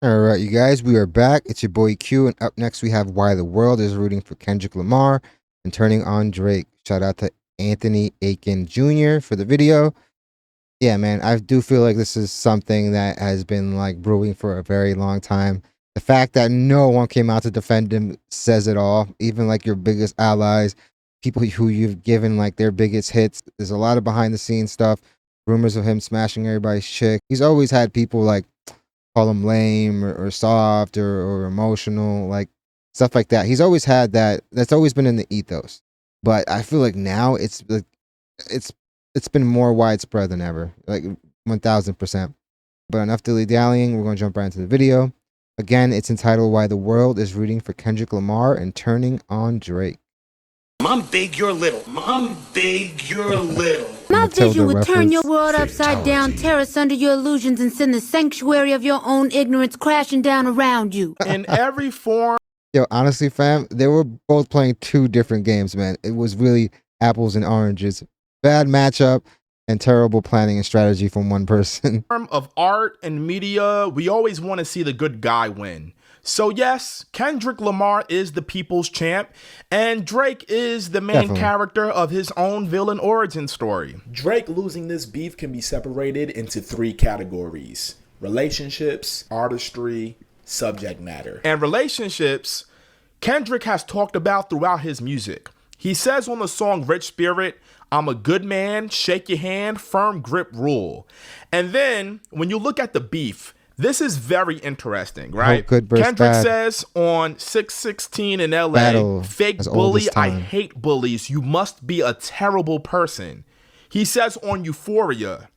All right, you guys, we are back. It's your boy Q, and up next we have Why the World is Rooting for Kendrick Lamar and Turning on Drake. Shout out to Anthony Aiken Jr. for the video. Yeah, man, I do feel like this is something that has been like brewing for a very long time. The fact that no one came out to defend him says it all. Even like your biggest allies, people who you've given like their biggest hits. There's a lot of behind the scenes stuff, rumors of him smashing everybody's chick. He's always had people like call him lame or soft or emotional, like stuff like that. He's always had that. That's always been in the ethos. But I feel like now it's it's been more widespread than ever, like 1000%. But enough dilly dallying. We're gonna jump right into the video. Again, it's entitled "Why the World is Rooting for Kendrick Lamar and Turning on Drake." Mom big, you're little. Mom big, you're little. My Matilda vision would turn your reference. world upside down, tear us under your illusions, and send the sanctuary of your own ignorance crashing down around you. In every form Yo, honestly, fam, they were both playing two different games, man. It was really apples and oranges. Bad matchup and terrible planning and strategy from one person. of art and media, we always want to see the good guy win. So yes, Kendrick Lamar is the people's champ, and Drake is the main Definitely. character of his own villain origin story. Drake losing this beef can be separated into three categories: relationships, artistry, subject matter. And relationships, Kendrick has talked about throughout his music. He says on the song Rich Spirit, "I'm a good man, shake your hand, firm grip rule." And then when you look at the beef, this is very interesting, right? good versus Kendrick bad. says on 616 in LA, Battle "Fake as old as bully, I time." hate bullies. You must be a terrible person." He says on Euphoria,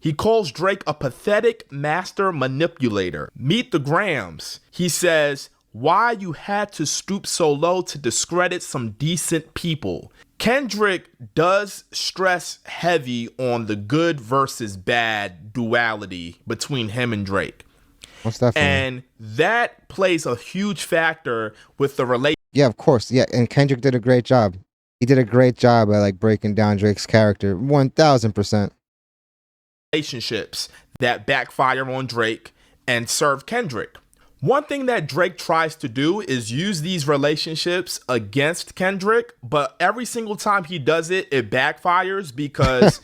he calls Drake a pathetic master manipulator. Meet the Grams. He says, "Why you had to stoop so low to discredit some decent people." Kendrick does stress heavy on the good versus bad duality between him and Drake. Most definitely. And that plays a huge factor with the relationship. Yeah, of course. Yeah, and Kendrick did a great job. He did a great job at like breaking down Drake's character, 1000%. Relationships that backfire on Drake and serve Kendrick. One thing that Drake tries to do is use these relationships against Kendrick, but every single time he does it, it backfires because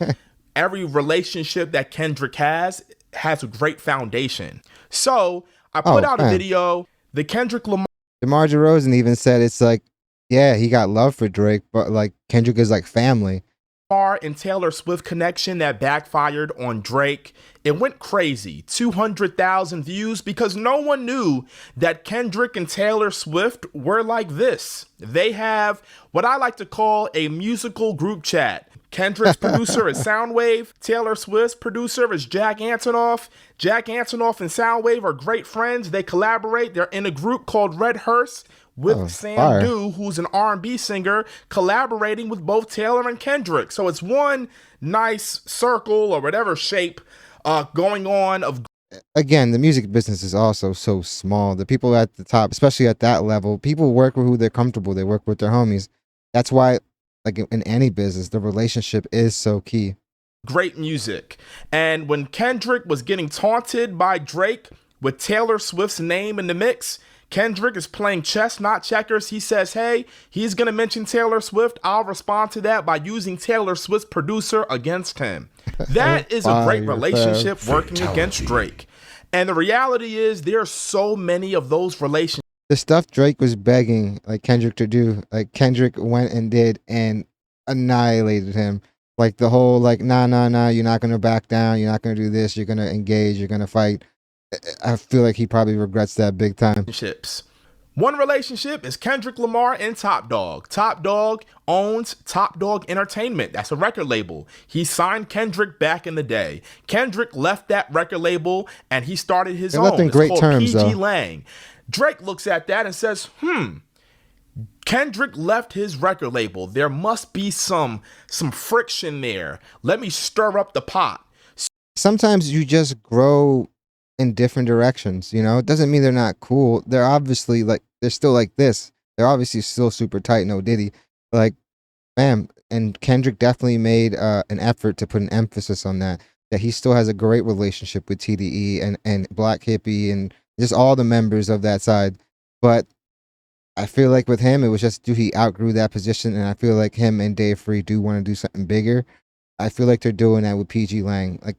every relationship that Kendrick has a great foundation. So I put out a fam. video, the Kendrick Lamar DeMar DeRozan even said it's like, yeah, he got love for Drake, but like Kendrick is like family. and Taylor Swift connection that backfired on Drake. It went crazy, 200,000 views, because no one knew that Kendrick and Taylor Swift were like this. They have what I like to call a musical group chat. Kendrick's producer is Soundwave. Taylor Swift's producer is Jack Antonoff. Jack Antonoff and Soundwave are great friends. They collaborate. They're in a group called Red Hearst with Sam fire. Dew, who's an R&B singer, collaborating with both Taylor and Kendrick. So it's one nice circle or whatever shape going on of Again, the music business is also so small. The people at the top, especially at that level, people work with who they're comfortable. They work with their homies. That's why, like in any business, the relationship is so key. great music. And when Kendrick was getting taunted by Drake with Taylor Swift's name in the mix, Kendrick is playing chess, not checkers. He says, hey, he's going to mention Taylor Swift. I'll respond to that by using Taylor Swift's producer against him. That is a great relationship working against Drake. And the reality is there's so many of those relationships. The stuff Drake was begging like Kendrick to do, like Kendrick went and did and annihilated him. Like the whole like, nah, you're not gonna back down, you're not gonna do this, you're gonna engage, you're gonna fight. I feel like he probably regrets that big time. One relationship is Kendrick Lamar and Top Dog. Top Dog owns Top Dog Entertainment. That's a record label. He signed Kendrick back in the day. Kendrick left that record label and he started his They own. left in It's great called terms, PG though. Lang. Drake looks at that and says, Kendrick left his record label. There must be some friction there. Let me stir up the pot. Sometimes you just grow in different directions, you know? It doesn't mean they're not cool. They're obviously like, they're still like this. They're obviously still super tight, no Diddy. Like, bam. And Kendrick definitely made an effort to put an emphasis on that he still has a great relationship with TDE and Black Hippie and just all the members of that side. But I feel like with him, it was just he outgrew that position, and I feel like him and Dave Free do want to do something bigger. I feel like they're doing that with PG Lang. Like,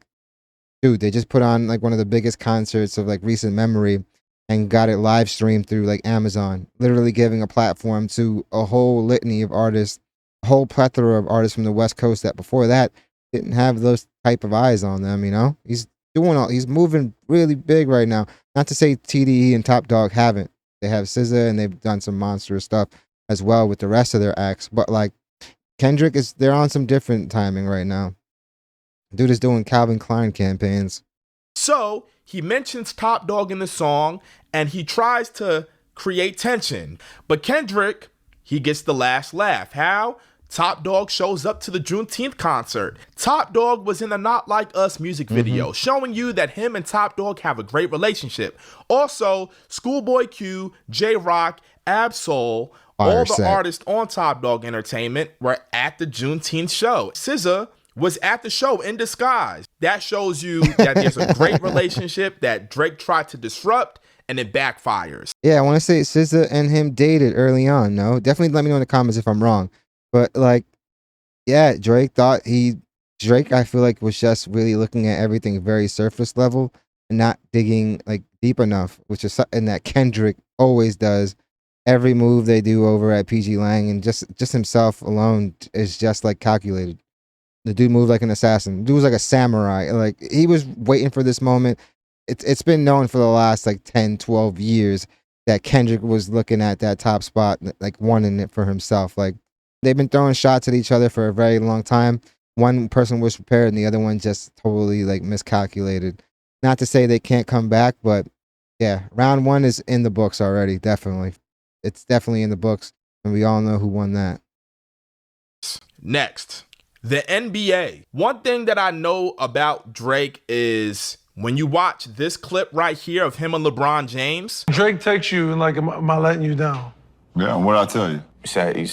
dude, they just put on like one of the biggest concerts of like recent memory and got it live streamed through like Amazon, literally giving a platform to a whole litany of artists, a whole plethora of artists from the West Coast that before that didn't have those type of eyes on them. You know, he's moving really big right now. Not to say TDE and Top Dog haven't. They have SZA and they've done some monstrous stuff as well with the rest of their acts. But like Kendrick they're on some different timing right now. Dude is doing Calvin Klein campaigns. So he mentions Top Dog in the song and he tries to create tension. But Kendrick, he gets the last laugh. How? Top Dog shows up to the Juneteenth concert. Top Dog was in the Not Like Us music video, showing you that him and Top Dog have a great relationship. Also, Schoolboy Q, J-Rock, Ab-Soul, all the artists on Top Dog Entertainment were at the Juneteenth show. SZA was at the show in disguise. That shows you that there's a great relationship that Drake tried to disrupt and it backfires. Yeah, I want to say SZA and him dated early on. No, definitely let me know in the comments if I'm wrong. But like, yeah, Drake I feel like was just really looking at everything very surface level and not digging like deep enough, which is something that Kendrick always does. Every move they do over at PG Lang and just himself alone is just like calculated. The dude moved like an assassin. The dude was like a samurai. Like he was waiting for this moment. It's been known for the last like 10, 12 years that Kendrick was looking at that top spot, like wanting it for himself. Like they've been throwing shots at each other for a very long time. One person was prepared and the other one just totally like miscalculated. Not to say they can't come back, but yeah, round one is in the books already. Definitely. It's definitely in the books and we all know who won that. Next, the NBA. One thing that I know about Drake is when you watch this clip right here of him and LeBron James. Drake texts you and like, am I letting you down? Yeah, what'd I tell you? You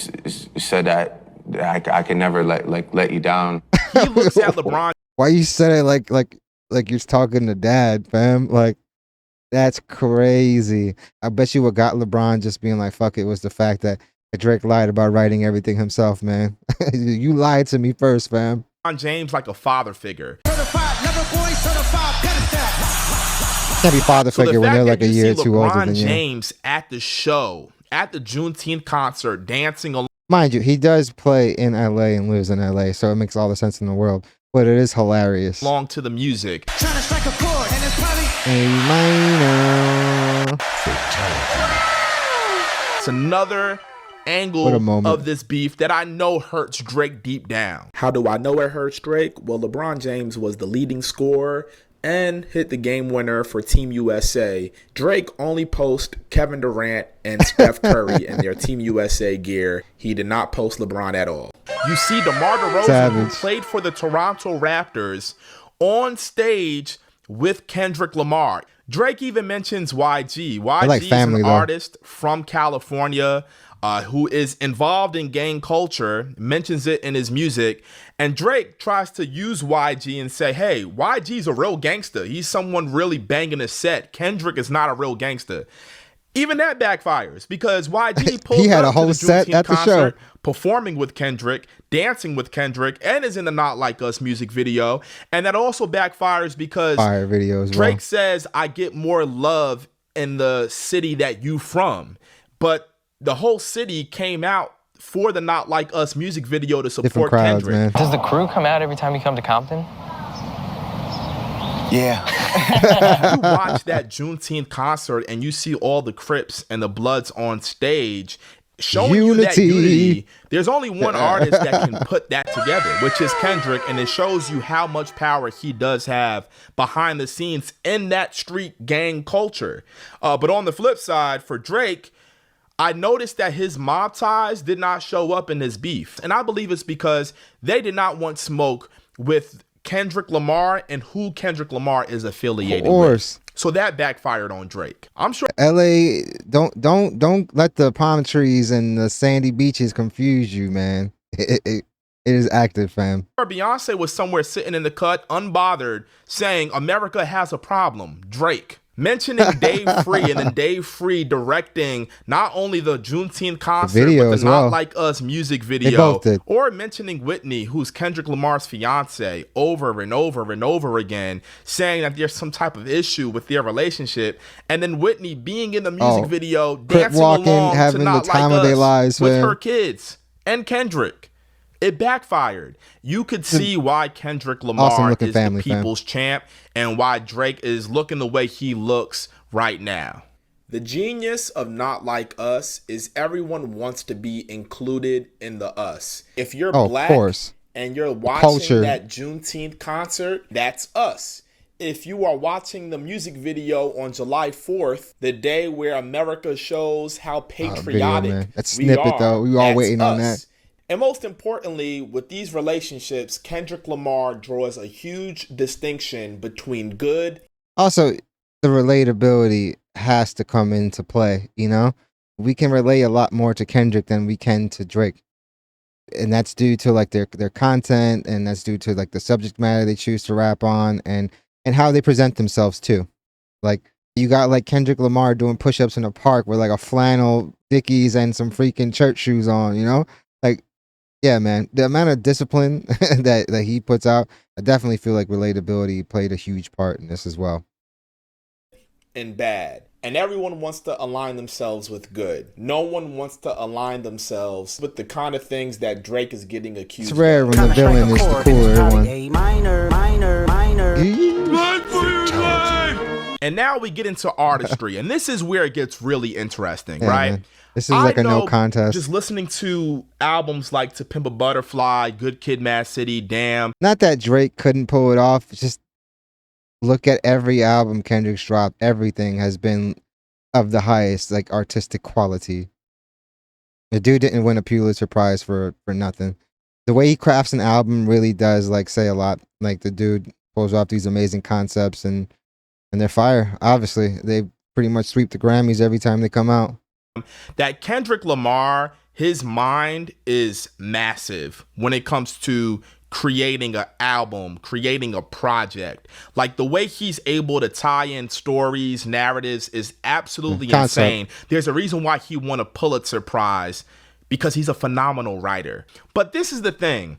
said that I can never let you down. He looks at LeBron. Why you said it like you're talking to dad, fam? Like that's crazy. I bet you what got LeBron just being like, fuck it, was the fact that Drake lied about writing everything himself, man. You lied to me first, fam. James like a father figure. Can't be father figure when they're like a year or two older than you. James at the show, at the Juneteenth concert, dancing along. Mind you, he does play in LA and lives in LA, so it makes all the sense in the world. But it is hilarious. Along to the music. Trying to strike a chord and it's probably A minor. It's another angle of this beef that I know hurts Drake deep down. How do I know it hurts Drake? Well, LeBron James was the leading scorer and hit the game winner for Team USA. Drake only post Kevin Durant and Steph Curry in their Team USA gear. He did not post LeBron at all. You see DeMar DeRozan, who played for the Toronto Raptors, on stage with Kendrick Lamar. Drake even mentions YG. YG is an artist from California who is involved in gang culture, mentions it in his music, and Drake tries to use YG and say, hey, YG's a real gangster. He's someone really banging a set. Kendrick is not a real gangster. Even that backfires because YG pulled he had up a whole to the set at the show, performing with Kendrick, dancing with Kendrick, and is in the Not Like Us music video. And that also backfires because Drake says, I get more love in the city that you from. But the whole city came out for the Not Like Us music video to support Kendrick. Man. Does the crew come out every time you come to Compton? Yeah. You watch that Juneteenth concert and you see all the Crips and the Bloods on stage showing you that unity. There's only one artist that can put that together, which is Kendrick, and it shows you how much power he does have behind the scenes in that street gang culture. But on the flip side, for Drake, I noticed that his mob ties did not show up in this beef. And I believe it's because they did not want smoke with Kendrick Lamar and who Kendrick Lamar is affiliated with. So that backfired on Drake. I'm sure LA, don't let the palm trees and the sandy beaches confuse you, man. It is active, fam. Beyonce was somewhere sitting in the cut, unbothered, saying America has a problem. Drake. mentioning Dave Free and then Dave Free directing not only the Juneteenth concert, video but as the Not well. Like Us music They video, both did. or mentioning Whitney, who's Kendrick Lamar's fiance, over and over and over again, saying that there's some type of issue with their relationship, and then Whitney being in the music video, dancing walking, along to having Not the time Like of their Us lives, with man. her kids and Kendrick. It backfired. You could see why Kendrick Lamar looking is family, the fam. people's champ and why Drake is looking the way he looks right now. The genius of Not Like Us is everyone wants to be included in the us. If you're black Of course. and you're watching culture. that Juneteenth concert, that's us. If you are watching the music video on July 4th, the day where America shows how patriotic man. That we snippet, are, though, we all that's waiting on us. that. And most importantly, with these relationships, Kendrick Lamar draws a huge distinction between good. Also, the relatability has to come into play, you know? We can relate a lot more to Kendrick than we can to Drake. And that's due to like their content, and that's due to like the subject matter they choose to rap on, and how they present themselves too. Like you got like Kendrick Lamar doing push-ups in a park with like a flannel Dickies and some freaking church shoes on, you know? Like, yeah, man, the amount of discipline that he puts out, I definitely feel like relatability played a huge part in this as well. And bad. And everyone wants to align themselves with good. No one wants to align themselves with the kind of things that Drake is getting accused It's rare of. when the villain is the cooler one. And now we get into artistry, and this is where it gets really interesting, Yeah, right? man. This is like a no contest. Just listening to albums like To Pimp a Butterfly, Good Kid, Mad City, Damn. Not that Drake couldn't pull it off. It's just look at every album Kendrick's dropped. Everything has been of the highest like artistic quality. The dude didn't win a Pulitzer Prize for nothing. The way he crafts an album really does like say a lot. Like the dude pulls off these amazing concepts, and they're fire. Obviously, they pretty much sweep the Grammys every time they come out. That Kendrick Lamar, his mind is massive when it comes to creating an album, creating a project. Like the way he's able to tie in stories, narratives is absolutely insane. There's a reason why he won a Pulitzer Prize, because he's a phenomenal writer. But this is the thing.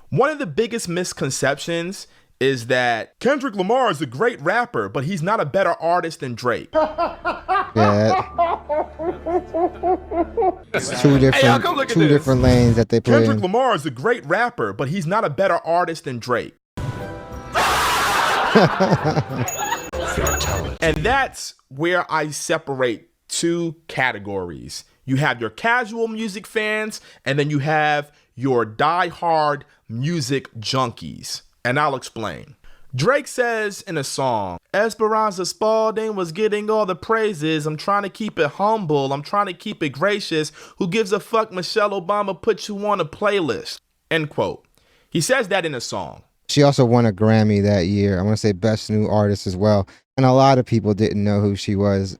One of the biggest misconceptions is that Kendrick Lamar is a great rapper, but he's not a better artist than Drake. Yeah. It's two different lanes that they play Kendrick in. Lamar is a great rapper, but he's not a better artist than Drake. And that's where I separate two categories. You have your casual music fans, and then you have your die-hard music junkies. And I'll explain. Drake says in a song, Esperanza Spalding was getting all the praises. I'm trying to keep it humble. I'm trying to keep it gracious. Who gives a fuck Michelle Obama put you on a playlist? End quote. He says that in a song. She also won a Grammy that year. I want to say Best New Artist as well. And a lot of people didn't know who she was.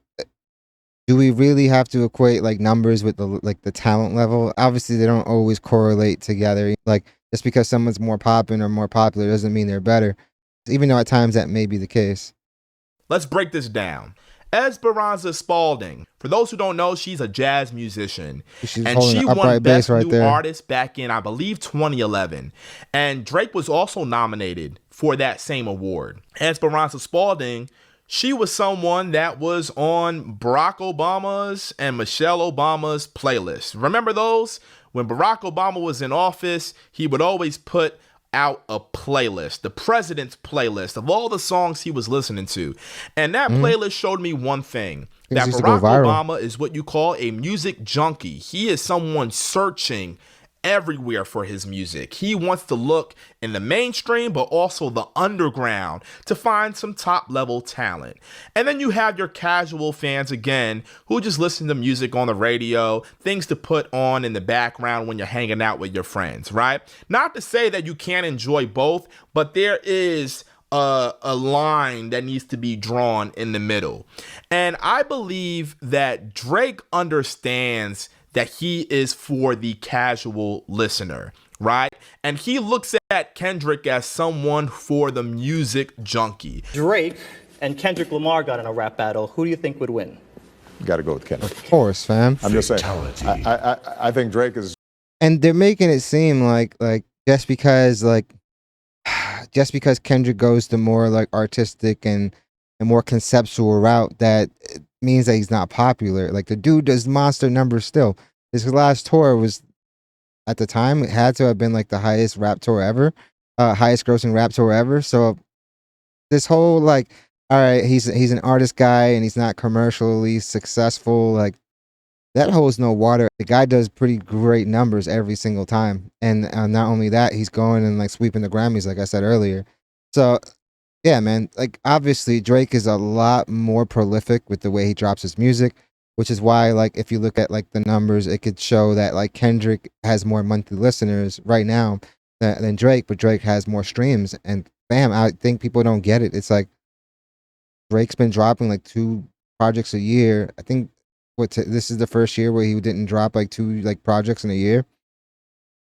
Do we really have to equate like numbers with the talent level? Obviously, they don't always correlate together. Like just because someone's more popping or more popular doesn't mean they're better. Even though at times that may be the case. Let's break this down. Esperanza Spalding, for those who don't know, she's a jazz musician. And she won Best New Artist back in, I believe, 2011. And Drake was also nominated for that same award. Esperanza Spalding, she was someone that was on Barack Obama's and Michelle Obama's playlist. Remember those? When Barack Obama was in office, he would always put out a playlist, the president's playlist of all the songs he was listening to. And that playlist showed me one thing, that Barack Obama is what you call a music junkie. He is someone searching everywhere for his music. He wants to look in the mainstream, but also the underground to find some top level talent. And then you have your casual fans again, who just listen to music on the radio, things to put on in the background when you're hanging out with your friends, right? Not to say that you can't enjoy both, but there is a line that needs to be drawn in the middle. And I believe that Drake understands that he is for the casual listener, right? And he looks at Kendrick as someone for the music junkie. Drake and Kendrick Lamar got in a rap battle, who do you think would win? Got to go with Kendrick. Of course, fam. I'm just saying. I think Drake is. And they're making it seem like just because Kendrick goes the more like artistic and more conceptual route, that it means that he's not popular. Like, the dude does monster numbers still. His last tour was, at the time, it had to have been like the highest rap tour ever, highest grossing rap tour ever. So this whole like, all right, he's an artist guy and he's not commercially successful, like, that holds no water. The guy does pretty great numbers every single time, and not only that, he's going and like sweeping the Grammys, like I said earlier. So yeah, man, like, obviously Drake is a lot more prolific with the way he drops his music, which is why, like, if you look at like the numbers, it could show that like Kendrick has more monthly listeners right now than Drake, but Drake has more streams. And bam, I think people don't get it. It's like Drake's been dropping like 2 projects a year. I think this is the first year where he didn't drop like 2 like projects in a year.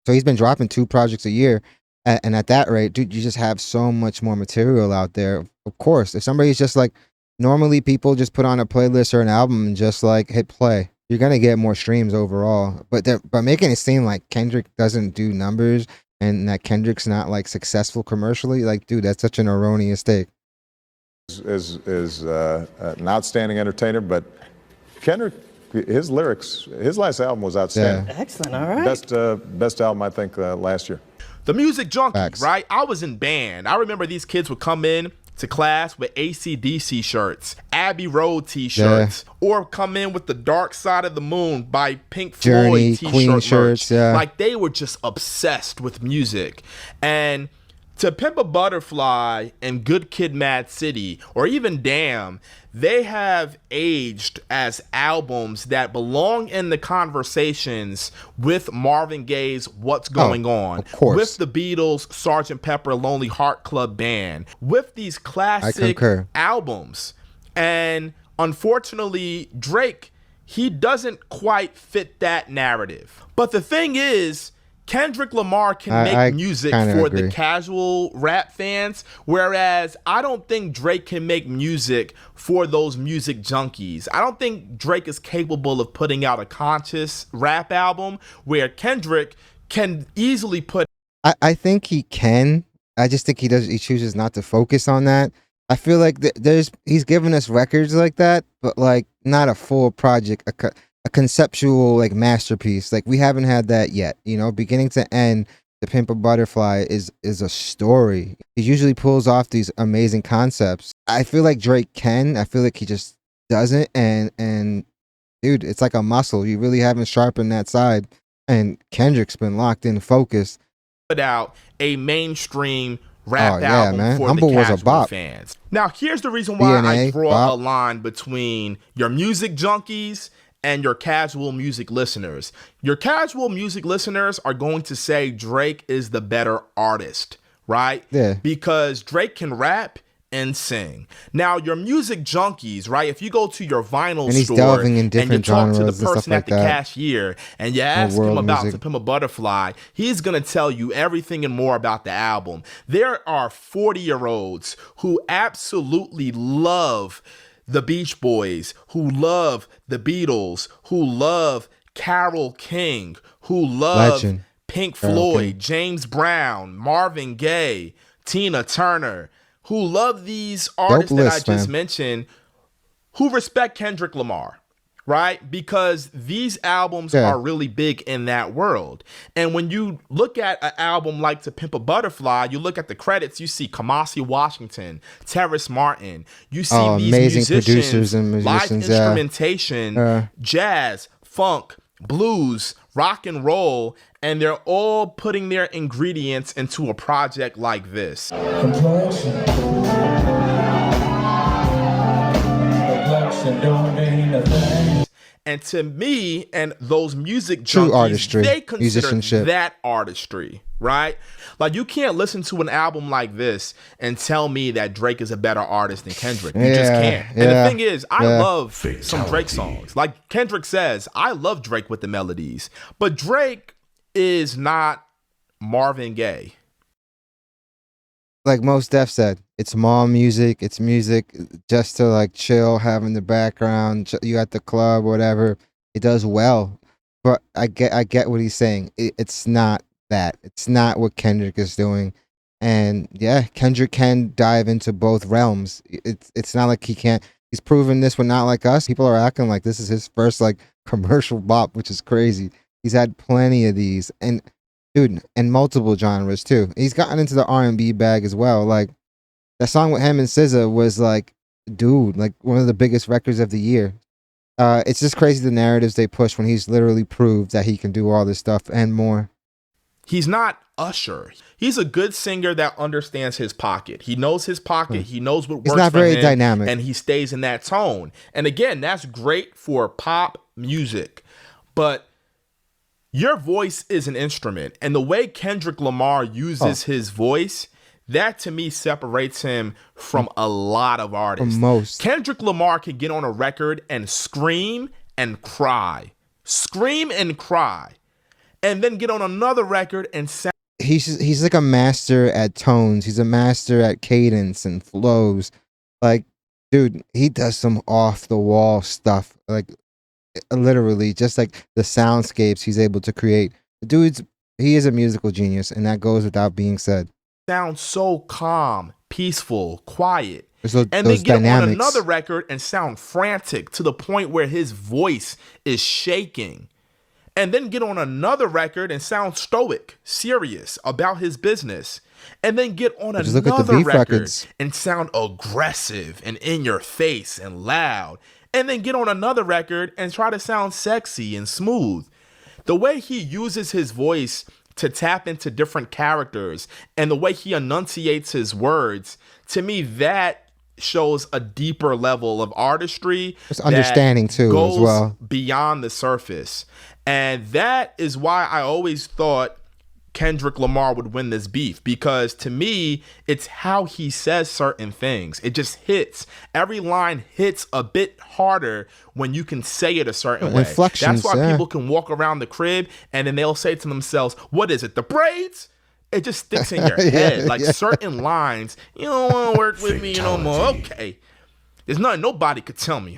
So he's been dropping 2 projects a year. And at that rate, dude, you just have so much more material out there. Of course, if somebody's just like, normally people just put on a playlist or an album and just like hit play, you're gonna get more streams overall. But by making it seem like Kendrick doesn't do numbers and that Kendrick's not like successful commercially, like, dude, that's such an erroneous take. Is an outstanding entertainer, but Kendrick, his lyrics, his last album was outstanding. Yeah. Excellent, all right. Best album, I think, last year. The Music Junkie, Facts. right? I was in band. I remember these kids would come in to class with AC/DC shirts, Abbey Road t-shirts, or come in with the Dark Side of the Moon by Pink Journey, Floyd t-shirt Queen merch. shirts, yeah. Like, they were just obsessed with music. And To Pimp a Butterfly and Good Kid, Mad City, or even Damn, they have aged as albums that belong in the conversations with Marvin Gaye's What's Going On, of course. with the Beatles' Sgt. Pepper Lonely Heart Club Band, with these classic albums. And unfortunately, Drake, he doesn't quite fit that narrative. But the thing is, Kendrick Lamar can make music for the casual rap fans, whereas I don't think Drake can make music for those music junkies. I don't think Drake is capable of putting out a conscious rap album where Kendrick can easily put. I think he can. I just think he chooses not to focus on that. I feel like he's given us records like that, but like not a full project, a conceptual like masterpiece. Like, we haven't had that yet, you know. Beginning to end, To Pimp a Butterfly is a story. He usually pulls off these amazing concepts. I feel like Drake can. I feel like he just doesn't. And dude, it's like a muscle. You really haven't sharpened that side. And Kendrick's been locked in, focused. Put out a mainstream rap yeah, album man. for Humble the was a casual bop. fans. Now, here's the reason why I DNA, draw bop. a line between your music junkies and your casual music listeners. Your casual music listeners are going to say Drake is the better artist, right? Yeah. Because Drake can rap and sing. Now, your music junkies, right? If you go to your vinyl And he's store delving in and you different talk to genres the and person stuff like at the that. cashier and you ask him world about music. To Pimp a Butterfly, he's going to tell you everything and more about the album. There are 40-year-olds who absolutely love the Beach Boys, who love the Beatles, who love Carole King, who love Legend. Pink Carole Floyd, King. James Brown, Marvin Gaye, Tina Turner, who love these artists that I just mentioned, who respect Kendrick Lamar, right? Because these albums are really big in that world. And when you look at an album like To Pimp a Butterfly, you look at the credits, you see Kamasi Washington, Terrace Martin. You see these amazing musicians, producers and live musicians, instrumentation, jazz, funk, blues, rock and roll, and they're all putting their ingredients into a project like this. And to me and those music True junkies, artistry, they consider musicianship. that artistry, right? Like, you can't listen to an album like this and tell me that Drake is a better artist than Kendrick. You just can't. And the thing is, I love some Drake songs. Like Kendrick says, I love Drake with the melodies. But Drake is not Marvin Gaye. like most Def said, it's mom music. It's music just to like chill, have in the background. You at the club, whatever. It does well, but I get what he's saying. It's not that. It's not what Kendrick is doing. And yeah, Kendrick can dive into both realms. It's not like he can't. He's proven this one Not Like Us. People are acting like this is his first like commercial bop, which is crazy. He's had plenty of these, and dude, and multiple genres too. He's gotten into the R&B bag as well. Like that song with him and SZA was like, dude, like one of the biggest records of the year. It's just crazy the narratives they push when he's literally proved that he can do all this stuff and more. He's not Usher. He's a good singer that understands his pocket. He knows his pocket. He knows what works for him. He's not very dynamic. And he stays in that tone. And again, that's great for pop music. But your voice is an instrument. And the way Kendrick Lamar uses his voice, that to me separates him from a lot of artists. Most. Kendrick Lamar can get on a record and scream and cry. Scream and cry. And then get on another record and sound. He's like a master at tones. He's a master at cadence and flows. Like, dude, he does some off the wall stuff. Like, literally, just like the soundscapes he's able to create. He is a musical genius, and that goes without being said. Sound so calm, peaceful, quiet. And then get on another record and sound frantic to the point where his voice is shaking. And then get on another record and sound stoic, serious about his business. And then get on another record and sound aggressive and in your face and loud. And then get on another record and try to sound sexy and smooth. The way he uses his voice to tap into different characters and the way he enunciates his words, to me, that shows a deeper level of artistry. It's understanding too, goes as well, beyond the surface. And that is why I always thought Kendrick Lamar would win this beef, because to me, it's how he says certain things. It just hits. Every line hits a bit harder when you can say it a certain way. Inflections, that's why people can walk around the crib and then they'll say to themselves, what is it, the braids? It just sticks in your head. Like certain lines, you don't want to work with me no more. Okay. There's nothing nobody could tell me,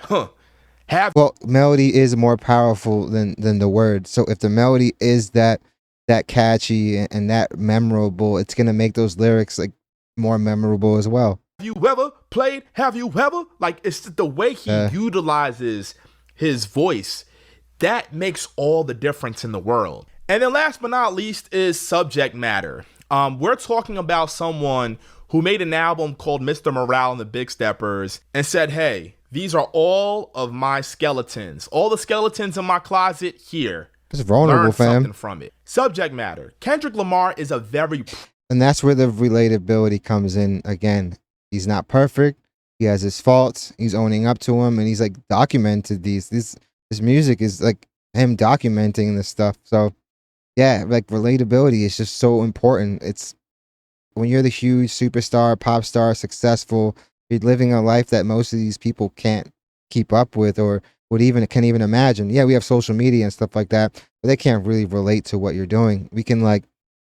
well, melody is more powerful than the words. So if the melody is that catchy and that memorable, it's gonna make those lyrics like more memorable as well. Have you ever played? Have you ever? Like, it's the way he utilizes his voice that makes all the difference in the world. And then last but not least is subject matter. We're talking about someone who made an album called Mr. Morale and the Big Steppers and said, hey, these are all of my skeletons. All the skeletons in my closet here. It's vulnerable, Learn fam. something from it. Subject matter. Kendrick Lamar is a very... And that's where the relatability comes in again. He's not perfect. He has his faults. He's owning up to them. And he's like documented these. This music is like him documenting this stuff. So yeah, like relatability is just so important. It's when you're the huge superstar, pop star, successful, you're living a life that most of these people can't keep up with or can't even imagine. Yeah, we have social media and stuff like that, but they can't really relate to what you're doing. We can like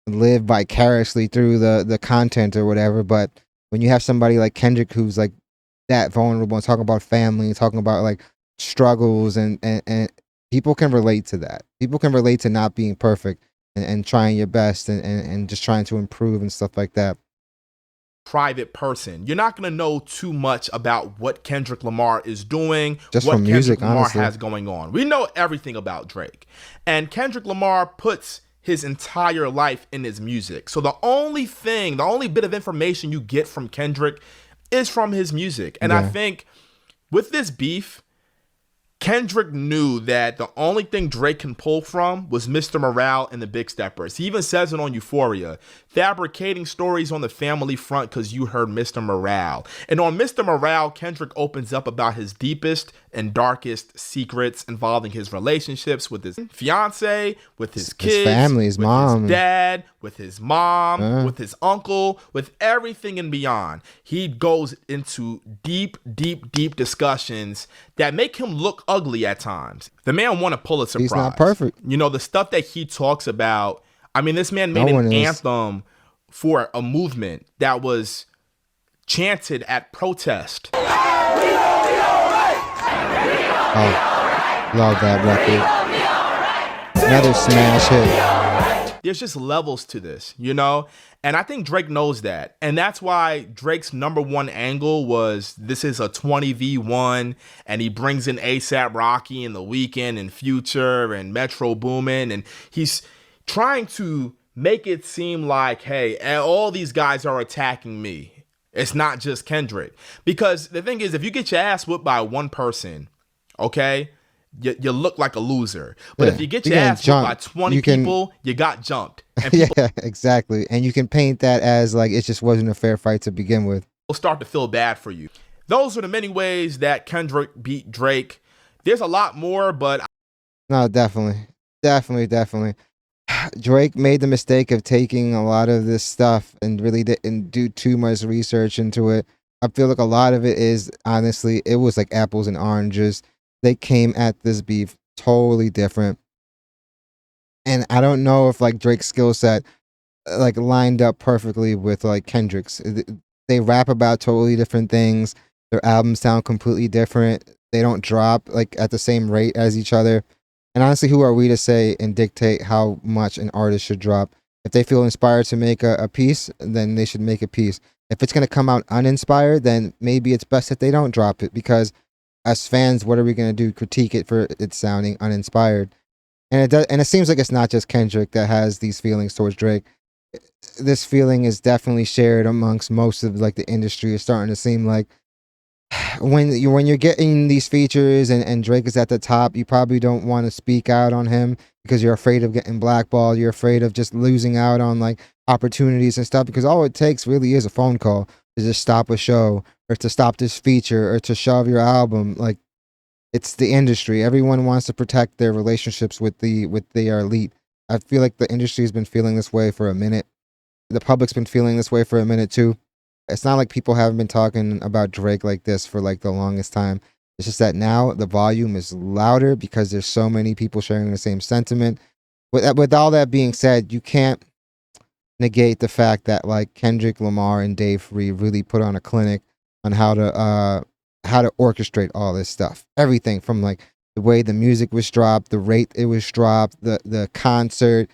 live vicariously through the content or whatever, but when you have somebody like Kendrick who's like that vulnerable and talking about family, talking about like struggles and people can relate to that. People can relate to not being perfect and trying your best and just trying to improve and stuff like that. Private person. You're not going to know too much about what Kendrick Lamar is doing, just what from music, Kendrick Lamar honestly has going on. We know everything about Drake. And Kendrick Lamar puts his entire life in his music. So the only bit of information you get from Kendrick is from his music. And I think with this beef, Kendrick knew that the only thing Drake can pull from was Mr. Morale and the Big Steppers. He even says it on Euphoria, fabricating stories on the family front because you heard Mr. Morale. And on Mr. Morale, Kendrick opens up about his deepest and darkest secrets involving his relationships with his fiance, with his kids, his family, his mom, his dad, with his mom, with his uncle, with everything and beyond. He goes into deep, deep, deep discussions that make him look ugly at times. The man won a Pulitzer Prize. He's not perfect. You know, the stuff that he talks about. I mean, this man made an anthem for a movement that was chanted at protest. Oh, love that record. Another smash hit. There's just levels to this, you know? And I think Drake knows that. And that's why Drake's #1 angle was this is a 20v1, and he brings in A$AP Rocky and The Weeknd and Future and Metro Boomin, and he's trying to make it seem like, hey, all these guys are attacking me. It's not just Kendrick. Because the thing is, if you get your ass whooped by one person, okay, you look like a loser. But if you get your ass whooped by 20 people, you got jumped. And people Yeah, exactly. And you can paint that as like it just wasn't a fair fight to begin with. will start to feel bad for you. Those are the many ways that Kendrick beat Drake. There's a lot more, but No, definitely. Definitely. Drake made the mistake of taking a lot of this stuff and really didn't do too much research into it. I feel like a lot of it is, honestly, it was like apples and oranges. They came at this beef totally different. And I don't know if like Drake's skill set like lined up perfectly with like Kendrick's. They rap about totally different things. Their albums sound completely different. They don't drop like at the same rate as each other. And honestly, who are we to say and dictate how much an artist should drop? If they feel inspired to make a piece, then they should make a piece. If it's going to come out uninspired, then maybe it's best that they don't drop it, because as fans, what are we going to do? Critique it for it sounding uninspired. And it seems like it's not just Kendrick that has these feelings towards Drake. This feeling is definitely shared amongst most of like the industry. It's starting to seem like when you're getting these features and Drake is at the top, you probably don't want to speak out on him because you're afraid of getting blackballed. You're afraid of just losing out on like opportunities and stuff, because all it takes really is a phone call to just stop a show or to stop this feature or to shove your album. Like, it's the industry. Everyone wants to protect their relationships with their elite. I feel like the industry has been feeling this way for a minute. The public's been feeling this way for a minute too. It's not like people haven't been talking about Drake like this for like the longest time. It's just that now the volume is louder because there's so many people sharing the same sentiment. With all that being said, you can't negate the fact that like Kendrick Lamar and Dave Free really put on a clinic on how to orchestrate all this stuff. Everything from like the way the music was dropped, the rate it was dropped, the concert.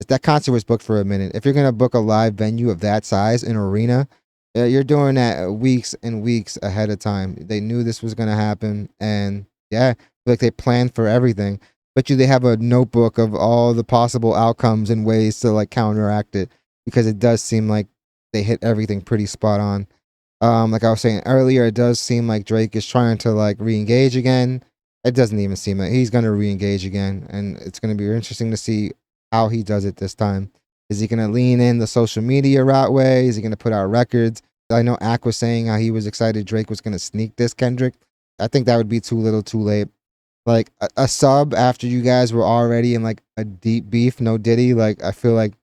That concert was booked for a minute. If you're gonna book a live venue of that size, an arena, you're doing that weeks and weeks ahead of time. They knew this was gonna happen, and yeah, like they planned for everything. But they have a notebook of all the possible outcomes and ways to like counteract it, because it does seem like they hit everything pretty spot on. Like I was saying earlier, it does seem like Drake is trying to like re-engage again. It doesn't even seem like he's gonna re-engage again, and it's gonna be interesting to see how he does it this time. Is he gonna lean in the social media route way? Is he gonna put out records? I know Ak was saying how he was excited Drake was gonna sneak this Kendrick. I think that would be too little, too late. Like a sub after you guys were already in like a deep beef, no Diddy. Like I feel like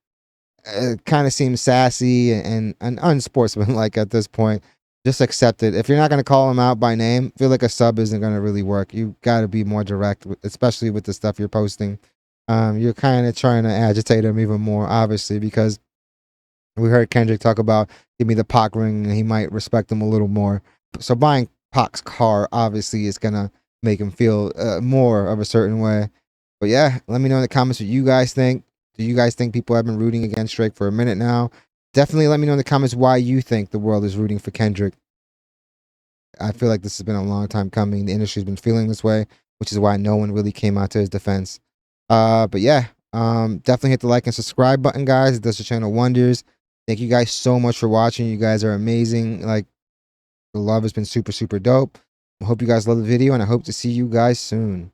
it kind of seems sassy and unsportsmanlike at this point. Just accept it. If you're not going to call him out by name, I feel like a sub isn't going to really work. You got to be more direct, especially with the stuff you're posting. You're kind of trying to agitate him even more, obviously, because we heard Kendrick talk about give me the Pac ring and he might respect him a little more. So buying Pac's car obviously is going to make him feel more of a certain way. But yeah, let me know in the comments what you guys think. Do you guys think people have been rooting against Drake for a minute now? Definitely let me know in the comments why you think the world is rooting for Kendrick. I feel like this has been a long time coming. The industry's been feeling this way, which is why no one really came out to his defense. But yeah, definitely hit the like and subscribe button, guys. It does the channel wonders. Thank you guys so much for watching. You guys are amazing. Like, the love has been super, super dope. I hope you guys love the video, and I hope to see you guys soon.